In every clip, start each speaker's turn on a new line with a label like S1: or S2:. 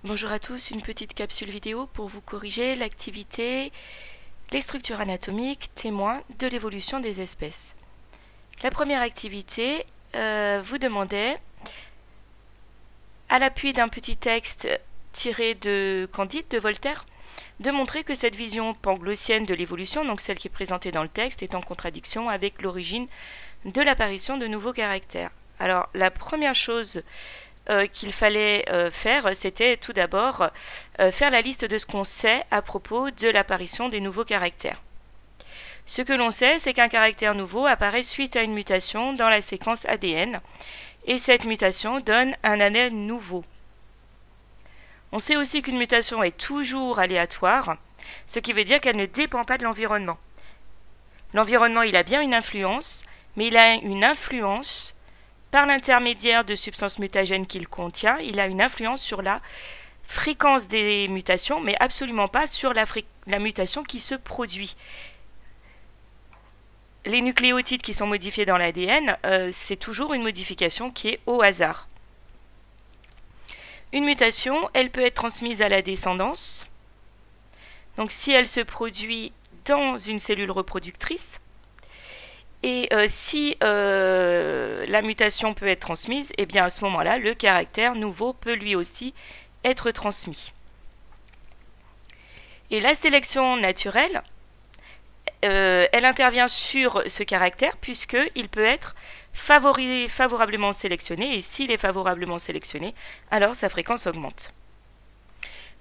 S1: Bonjour à tous, une petite capsule vidéo pour vous corriger l'activité, les structures anatomiques témoins de l'évolution des espèces. La première activité vous demandait, à l'appui d'un petit texte tiré de Candide de Voltaire, de montrer que cette vision panglossienne de l'évolution, donc celle qui est présentée dans le texte, est en contradiction avec l'origine de l'apparition de nouveaux caractères. Alors la première chose qu'il fallait faire, c'était tout d'abord faire la liste de ce qu'on sait à propos de l'apparition des nouveaux caractères. Ce que l'on sait, c'est qu'un caractère nouveau apparaît suite à une mutation dans la séquence ADN, et cette mutation donne un ADN nouveau. On sait aussi qu'une mutation est toujours aléatoire, ce qui veut dire qu'elle ne dépend pas de l'environnement. L'environnement, il a bien une influence, mais il a une influence par l'intermédiaire de substances mutagènes qu'il contient, il a une influence sur la fréquence des mutations, mais absolument pas sur la mutation qui se produit. Les nucléotides qui sont modifiés dans l'ADN, c'est toujours une modification qui est au hasard. Une mutation, elle peut être transmise à la descendance. Donc si elle se produit dans une cellule reproductrice, et si la mutation peut être transmise, et bien à ce moment-là, le caractère nouveau peut lui aussi être transmis. Et la sélection naturelle, elle intervient sur ce caractère puisqu'il peut être favorablement sélectionné, et s'il est favorablement sélectionné, alors sa fréquence augmente.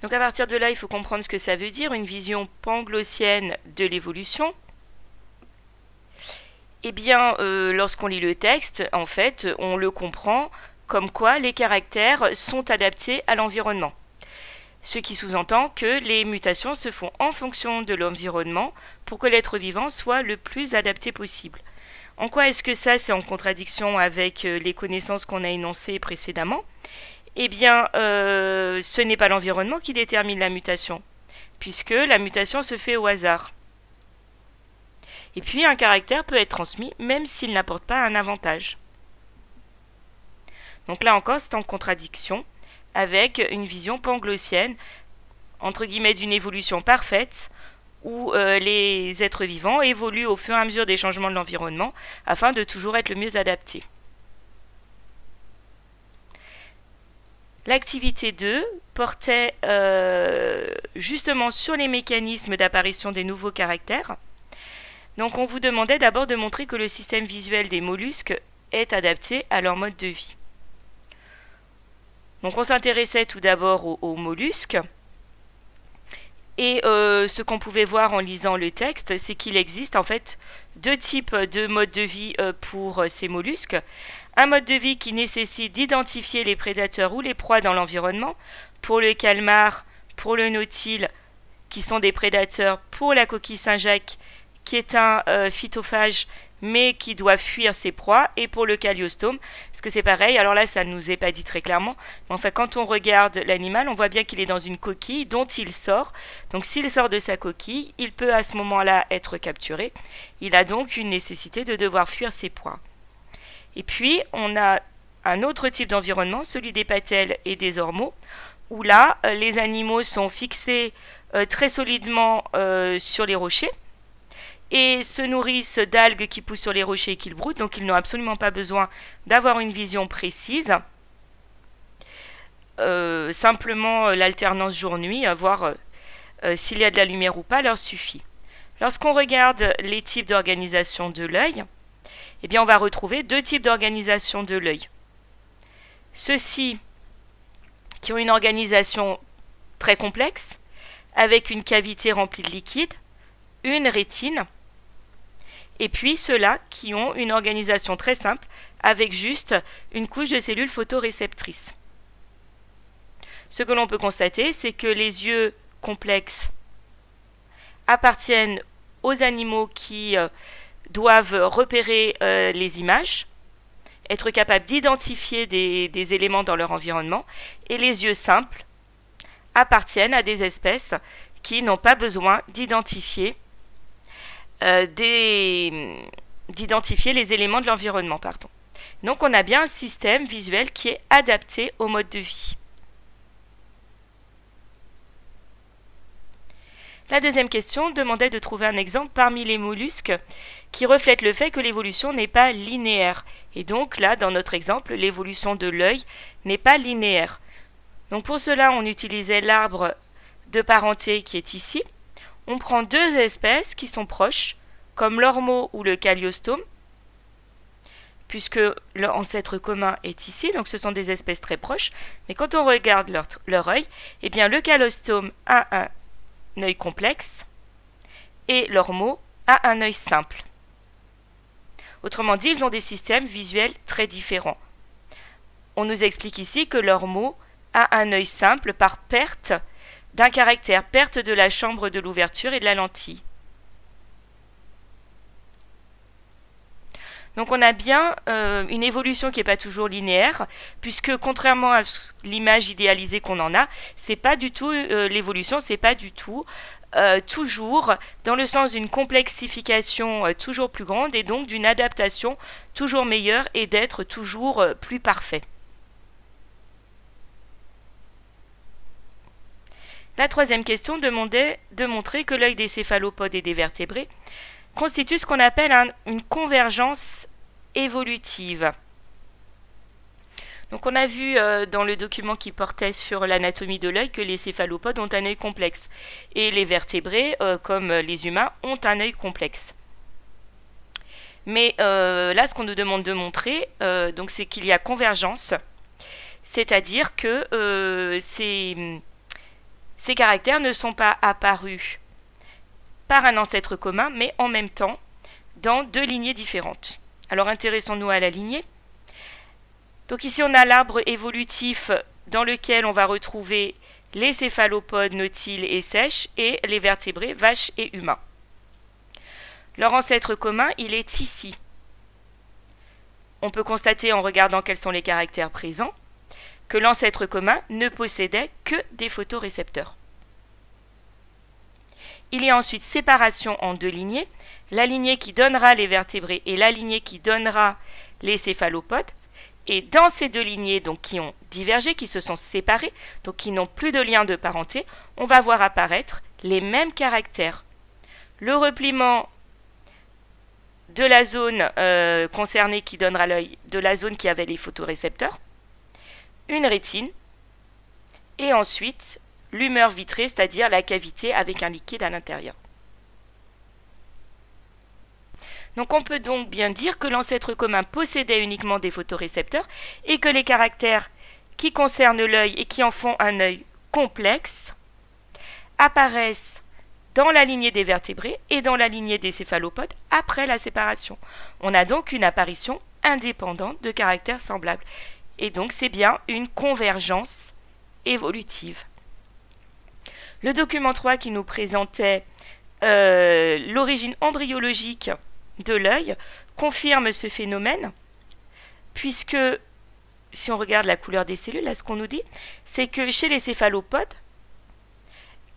S1: Donc à partir de là, il faut comprendre ce que ça veut dire, une vision panglossienne de l'évolution. Eh bien, lorsqu'on lit le texte, en fait, on le comprend comme quoi les caractères sont adaptés à l'environnement. Ce qui sous-entend que les mutations se font en fonction de l'environnement pour que l'être vivant soit le plus adapté possible. En quoi est-ce que ça, c'est en contradiction avec les connaissances qu'on a énoncées précédemment? Eh bien, ce n'est pas l'environnement qui détermine la mutation, puisque la mutation se fait au hasard. Et puis un caractère peut être transmis même s'il n'apporte pas un avantage. Donc là encore, c'est en contradiction avec une vision panglossienne, entre guillemets, d'une évolution parfaite, où les êtres vivants évoluent au fur et à mesure des changements de l'environnement afin de toujours être le mieux adaptés. L'activité 2 portait justement sur les mécanismes d'apparition des nouveaux caractères. Donc on vous demandait d'abord de montrer que le système visuel des mollusques est adapté à leur mode de vie. Donc on s'intéressait tout d'abord aux mollusques. Et ce qu'on pouvait voir en lisant le texte, c'est qu'il existe en fait deux types de modes de vie pour ces mollusques. Un mode de vie qui nécessite d'identifier les prédateurs ou les proies dans l'environnement, pour le calmar, pour le nautile, qui sont des prédateurs, pour la coquille Saint-Jacques, qui est un phytophage, mais qui doit fuir ses proies, et pour le calliostome, parce que c'est pareil, alors là ça ne nous est pas dit très clairement, mais enfin quand on regarde l'animal, on voit bien qu'il est dans une coquille dont il sort, donc s'il sort de sa coquille, il peut à ce moment-là être capturé, il a donc une nécessité de devoir fuir ses proies. Et puis on a un autre type d'environnement, celui des patelles et des ormeaux, où là les animaux sont fixés très solidement sur les rochers, et se nourrissent d'algues qui poussent sur les rochers et qu'ils broutent, donc ils n'ont absolument pas besoin d'avoir une vision précise. Simplement l'alternance jour-nuit, voir s'il y a de la lumière ou pas, leur suffit. Lorsqu'on regarde les types d'organisation de l'œil, eh bien on va retrouver deux types d'organisation de l'œil. Ceux-ci qui ont une organisation très complexe, avec une cavité remplie de liquide, une rétine, et puis ceux-là qui ont une organisation très simple avec juste une couche de cellules photoréceptrices. Ce que l'on peut constater, c'est que les yeux complexes appartiennent aux animaux qui doivent repérer les images, être capables d'identifier des éléments dans leur environnement, et les yeux simples appartiennent à des espèces qui n'ont pas besoin d'identifier les éléments de l'environnement. Donc on a bien un système visuel qui est adapté au mode de vie. La deuxième question demandait de trouver un exemple parmi les mollusques qui reflète le fait que l'évolution n'est pas linéaire. Et donc là, dans notre exemple, l'évolution de l'œil n'est pas linéaire. Donc pour cela, on utilisait l'arbre de parenté qui est ici. On prend deux espèces qui sont proches, comme l'ormeau ou le calliostome, puisque leur ancêtre commun est ici, donc ce sont des espèces très proches. Mais quand on regarde leur œil, eh bien le calliostome a un œil complexe et l'ormeau a un œil simple. Autrement dit, ils ont des systèmes visuels très différents. On nous explique ici que l'ormeau a un œil simple par perte d'un caractère, perte de la chambre de l'ouverture et de la lentille. Donc on a bien une évolution qui n'est pas toujours linéaire, puisque contrairement à l'image idéalisée qu'on en a, c'est pas du tout l'évolution, c'est pas du tout toujours dans le sens d'une complexification toujours plus grande et donc d'une adaptation toujours meilleure et d'être toujours plus parfait. La troisième question demandait de montrer que l'œil des céphalopodes et des vertébrés constitue ce qu'on appelle une convergence évolutive. Donc on a vu dans le document qui portait sur l'anatomie de l'œil que les céphalopodes ont un œil complexe et les vertébrés, comme les humains, ont un œil complexe. Mais là, ce qu'on nous demande de montrer, c'est qu'il y a convergence, c'est-à-dire que ces caractères ne sont pas apparus par un ancêtre commun, mais en même temps dans deux lignées différentes. Alors intéressons-nous à la lignée. Donc ici on a l'arbre évolutif dans lequel on va retrouver les céphalopodes, nautiles et sèches et les vertébrés, vaches et humains. Leur ancêtre commun, il est ici. On peut constater en regardant quels sont les caractères présents que l'ancêtre commun ne possédait que des photorécepteurs. Il y a ensuite séparation en deux lignées, la lignée qui donnera les vertébrés et la lignée qui donnera les céphalopodes. Et dans ces deux lignées donc, qui ont divergé, qui se sont séparées, donc qui n'ont plus de lien de parenté, on va voir apparaître les mêmes caractères. Le repliement de la zone concernée qui donnera l'œil, de la zone qui avait les photorécepteurs, une rétine, et ensuite l'humeur vitrée, c'est-à-dire la cavité avec un liquide à l'intérieur. Donc on peut donc bien dire que l'ancêtre commun possédait uniquement des photorécepteurs et que les caractères qui concernent l'œil et qui en font un œil complexe apparaissent dans la lignée des vertébrés et dans la lignée des céphalopodes après la séparation. On a donc une apparition indépendante de caractères semblables. Et donc c'est bien une convergence évolutive. Le document 3 qui nous présentait l'origine embryologique de l'œil confirme ce phénomène, puisque si on regarde la couleur des cellules, là ce qu'on nous dit, c'est que chez les céphalopodes,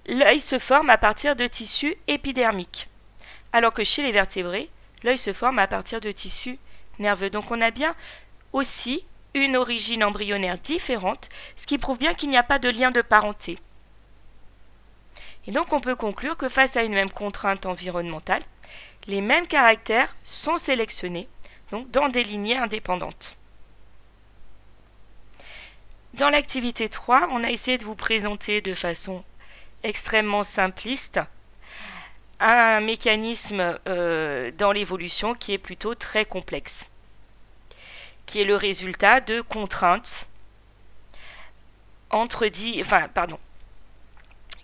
S1: l'œil se forme à partir de tissus épidermiques, alors que chez les vertébrés, l'œil se forme à partir de tissus nerveux. Donc on a bien aussi une origine embryonnaire différente, ce qui prouve bien qu'il n'y a pas de lien de parenté. Et donc on peut conclure que face à une même contrainte environnementale, les mêmes caractères sont sélectionnés donc dans des lignées indépendantes. Dans l'activité 3, on a essayé de vous présenter de façon extrêmement simpliste un mécanisme dans l'évolution qui est plutôt très complexe, qui est le résultat de contraintes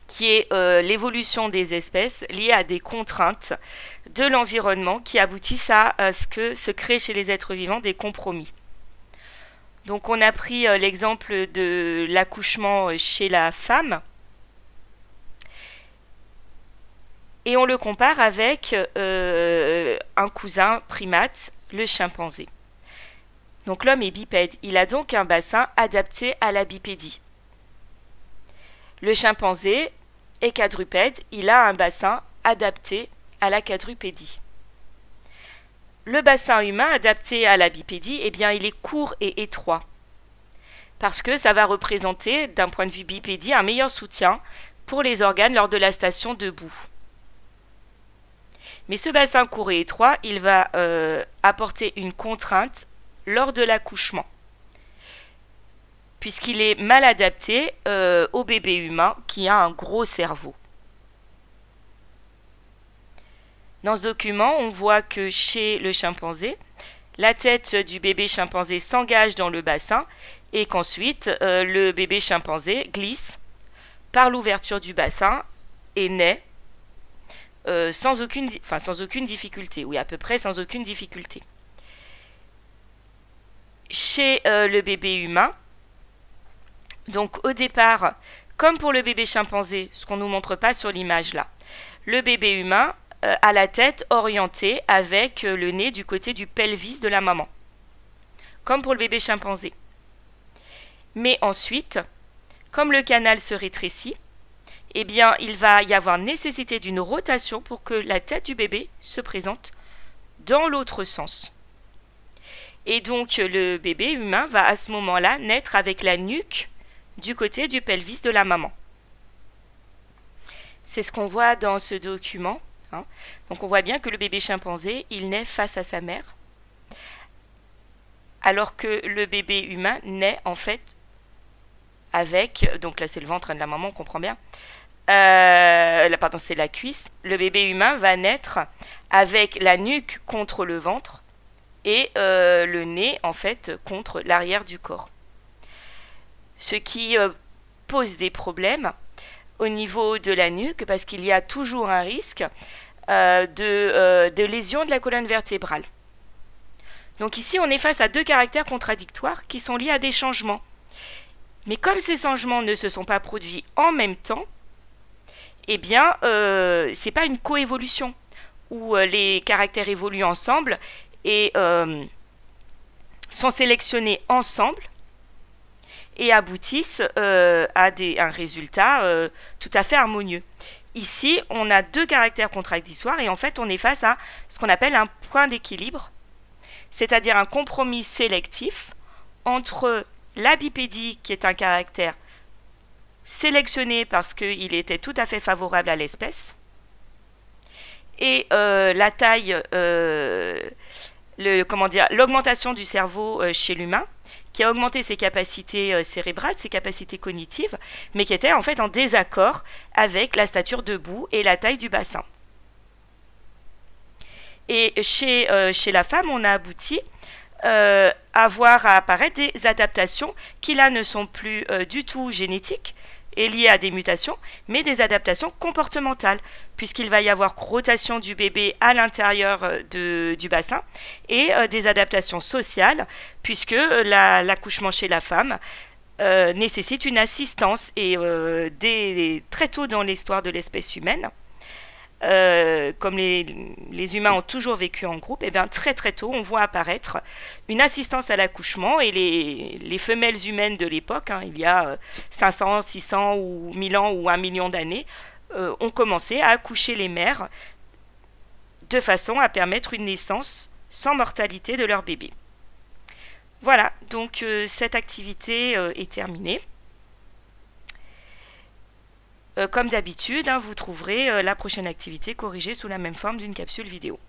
S1: qui est l'évolution des espèces liée à des contraintes de l'environnement qui aboutissent à ce que se créent chez les êtres vivants des compromis. Donc on a pris l'exemple de l'accouchement chez la femme et on le compare avec un cousin primate, le chimpanzé. Donc l'homme est bipède, il a donc un bassin adapté à la bipédie. Le chimpanzé est quadrupède, il a un bassin adapté à la quadrupédie. Le bassin humain adapté à la bipédie, eh bien, il est court et étroit, parce que ça va représenter, d'un point de vue bipédie, un meilleur soutien pour les organes lors de la station debout. Mais ce bassin court et étroit, il va apporter une contrainte lors de l'accouchement, puisqu'il est mal adapté au bébé humain qui a un gros cerveau. Dans ce document, on voit que chez le chimpanzé, la tête du bébé chimpanzé s'engage dans le bassin et qu'ensuite le bébé chimpanzé glisse par l'ouverture du bassin et naît sans aucune difficulté, oui, à peu près sans aucune difficulté. Chez le bébé humain, donc au départ, comme pour le bébé chimpanzé, ce qu'on ne nous montre pas sur l'image là, le bébé humain a la tête orientée avec le nez du côté du pelvis de la maman, comme pour le bébé chimpanzé. Mais ensuite, comme le canal se rétrécit, eh bien, il va y avoir nécessité d'une rotation pour que la tête du bébé se présente dans l'autre sens. Et donc, le bébé humain va à ce moment-là naître avec la nuque du côté du pelvis de la maman. C'est ce qu'on voit dans ce document. Donc, on voit bien que le bébé chimpanzé, il naît face à sa mère, alors que le bébé humain naît en fait avec, donc là c'est le ventre de la maman, on comprend bien, pardon, c'est la cuisse. Le bébé humain va naître avec la nuque contre le ventre et le nez en fait contre l'arrière du corps. Ce qui pose des problèmes au niveau de la nuque parce qu'il y a toujours un risque de lésion de la colonne vertébrale. Donc ici on est face à deux caractères contradictoires qui sont liés à des changements. Mais comme ces changements ne se sont pas produits en même temps, eh bien, ce n'est pas une coévolution où les caractères évoluent ensemble et sont sélectionnés ensemble et aboutissent à un résultat tout à fait harmonieux. Ici, on a deux caractères contradictoires et en fait, on est face à ce qu'on appelle un point d'équilibre, c'est-à-dire un compromis sélectif entre la bipédie, qui est un caractère sélectionné parce qu'il était tout à fait favorable à l'espèce, et la taille, l'augmentation du cerveau chez l'humain, qui a augmenté ses capacités cérébrales, ses capacités cognitives, mais qui était en fait en désaccord avec la stature debout et la taille du bassin. Et chez la femme, on a abouti à voir apparaître des adaptations qui là ne sont plus du tout génétiques et liées à des mutations, mais des adaptations comportementales, puisqu'il va y avoir rotation du bébé à l'intérieur du bassin, et des adaptations sociales, puisque l'accouchement chez la femme nécessite une assistance, et très tôt dans l'histoire de l'espèce humaine, comme les humains ont toujours vécu en groupe, et bien très très tôt on voit apparaître une assistance à l'accouchement, et les femelles humaines de l'époque, il y a 500, 600 ou 1000 ans ou 1 million d'années, ont commencé à accoucher les mères de façon à permettre une naissance sans mortalité de leur bébé. Voilà, donc cette activité est terminée. Comme d'habitude, vous trouverez la prochaine activité corrigée sous la même forme d'une capsule vidéo.